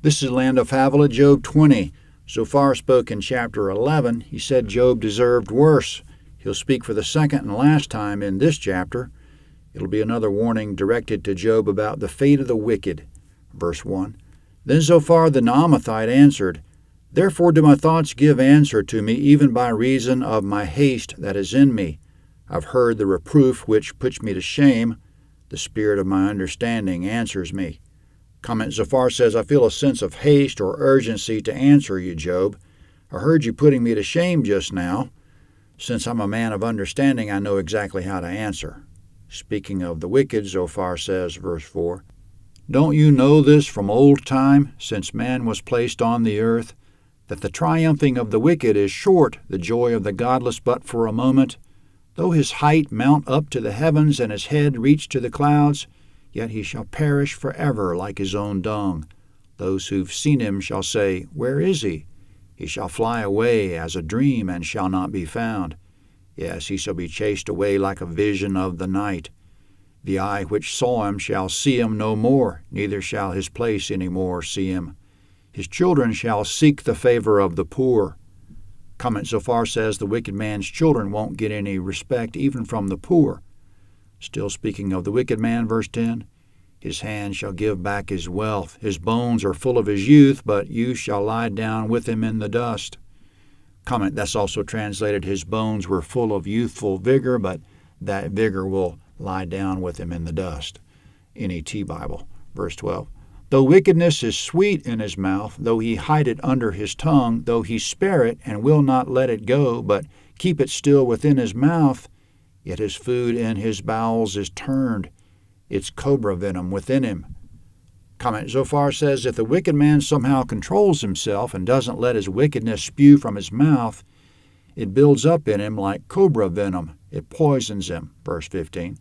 This is Land of Havilah, Job 20. Zophar spoke in chapter 11. He said Job deserved worse. He'll speak for the second and last time in this chapter. It'll be another warning directed to Job about the fate of the wicked. Verse 1. Then Zophar the Naamathite answered, Therefore do my thoughts give answer to me, even by reason of my haste that is in me. I've heard the reproof which puts me to shame. The spirit of my understanding answers me. Comment Zophar says, I feel a sense of haste or urgency to answer you, Job. I heard you putting me to shame just now. Since I'm a man of understanding, I know exactly how to answer. Speaking of the wicked, Zophar says, verse 4, Don't you know this from old time, since man was placed on the earth, that the triumphing of the wicked is short, the joy of the godless but for a moment? Though his height mount up to the heavens and his head reach to the clouds, yet he shall perish forever like his own dung. Those who've seen him shall say, Where is he? He shall fly away as a dream and shall not be found. Yes, he shall be chased away like a vision of the night. The eye which saw him shall see him no more, neither shall his place any more see him. His children shall seek the favor of the poor. Comment Zophar says the wicked man's children won't get any respect even from the poor. Still speaking of the wicked man, verse 10, His hand shall give back his wealth. His bones are full of his youth, but you shall lie down with him in the dust. Comment, that's also translated, his bones were full of youthful vigor, but that vigor will lie down with him in the dust. NET Bible, verse 12. Though wickedness is sweet in his mouth, though he hide it under his tongue, though he spare it and will not let it go, but keep it still within his mouth, yet his food in his bowels is turned, its cobra venom within him. Comment Zophar says if the wicked man somehow controls himself and doesn't let his wickedness spew from his mouth, it builds up in him like cobra venom. It poisons him. Verse 15.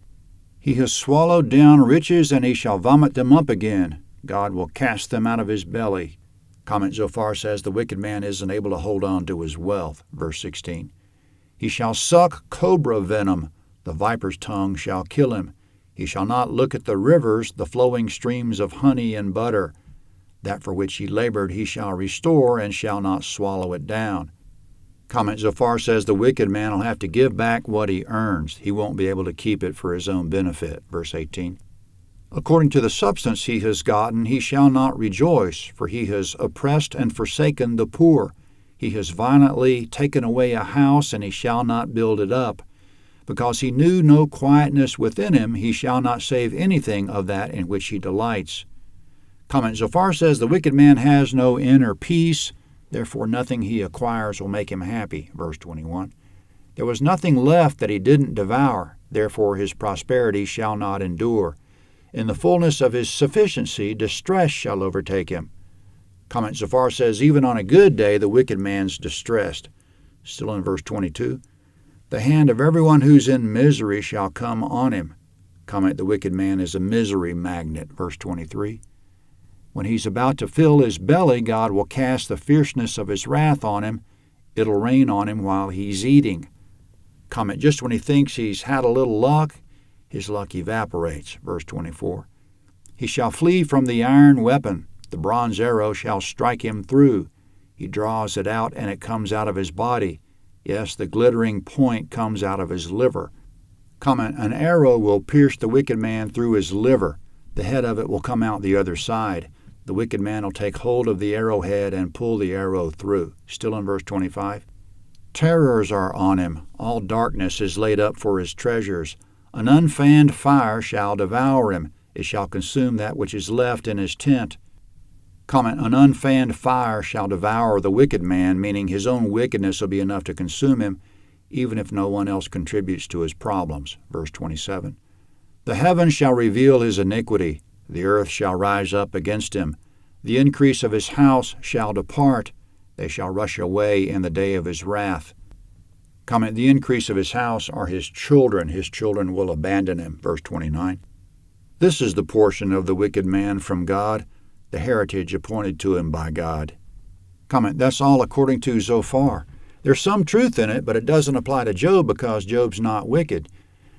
He has swallowed down riches, and he shall vomit them up again. God will cast them out of his belly. Comment Zophar says the wicked man isn't able to hold on to his wealth. Verse 16. He shall suck cobra venom. The viper's tongue shall kill him. He shall not look at the rivers, the flowing streams of honey and butter. That for which he labored he shall restore, and shall not swallow it down. Comment Zophar says the wicked man will have to give back what he earns. He won't be able to keep it for his own benefit. Verse 18. According to the substance he has gotten, he shall not rejoice, for he has oppressed and forsaken the poor. He has violently taken away a house, and he shall not build it up. Because he knew no quietness within him, he shall not save anything of that in which he delights. Comment Zophar says the wicked man has no inner peace, therefore nothing he acquires will make him happy. Verse 21. There was nothing left that he didn't devour, therefore his prosperity shall not endure. In the fullness of his sufficiency, distress shall overtake him. Comment Zophar says even on a good day the wicked man's distressed. Still in verse 22. The hand of everyone who's in misery shall come on him. Comment the wicked man is a misery magnet. Verse 23. When he's about to fill his belly, God will cast the fierceness of his wrath on him. It'll rain on him while he's eating. Comment just when he thinks he's had a little luck, his luck evaporates. Verse 24. He shall flee from the iron weapon. The bronze arrow shall strike him through. He draws it out, and it comes out of his body. Yes, the glittering point comes out of his liver. Comment, an arrow will pierce the wicked man through his liver. The head of it will come out the other side. The wicked man will take hold of the arrowhead and pull the arrow through. Still in verse 25. Terrors are on him. All darkness is laid up for his treasures. An unfanned fire shall devour him. It shall consume that which is left in his tent. Comment, an unfanned fire shall devour the wicked man, meaning his own wickedness will be enough to consume him, even if no one else contributes to his problems. Verse 27. The heavens shall reveal his iniquity. The earth shall rise up against him. The increase of his house shall depart. They shall rush away in the day of his wrath. Comment, the increase of his house are his children. His children will abandon him. Verse 29. This is the portion of the wicked man from God, the heritage appointed to him by God. Comment, that's all according to Zophar. There's some truth in it, but it doesn't apply to Job because Job's not wicked.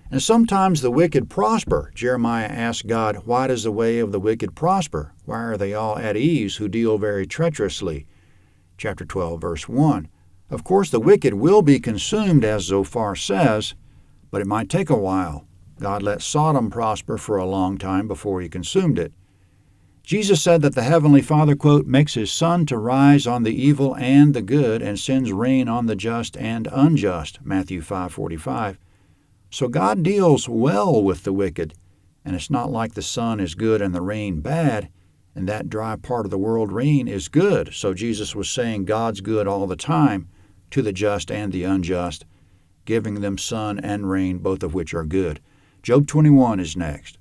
And sometimes the wicked prosper. Jeremiah asked God, "Why does the way of the wicked prosper? Why are they all at ease who deal very treacherously?" Chapter 12, verse 1. Of course, the wicked will be consumed, as Zophar says, but it might take a while. God let Sodom prosper for a long time before he consumed it. Jesus said that the Heavenly Father, quote, makes his sun to rise on the evil and the good and sends rain on the just and unjust, Matthew 5:45. So God deals well with the wicked, and it's not like the sun is good and the rain bad, and that dry part of the world rain is good. So Jesus was saying God's good all the time to the just and the unjust, giving them sun and rain, both of which are good. Job 21 is next.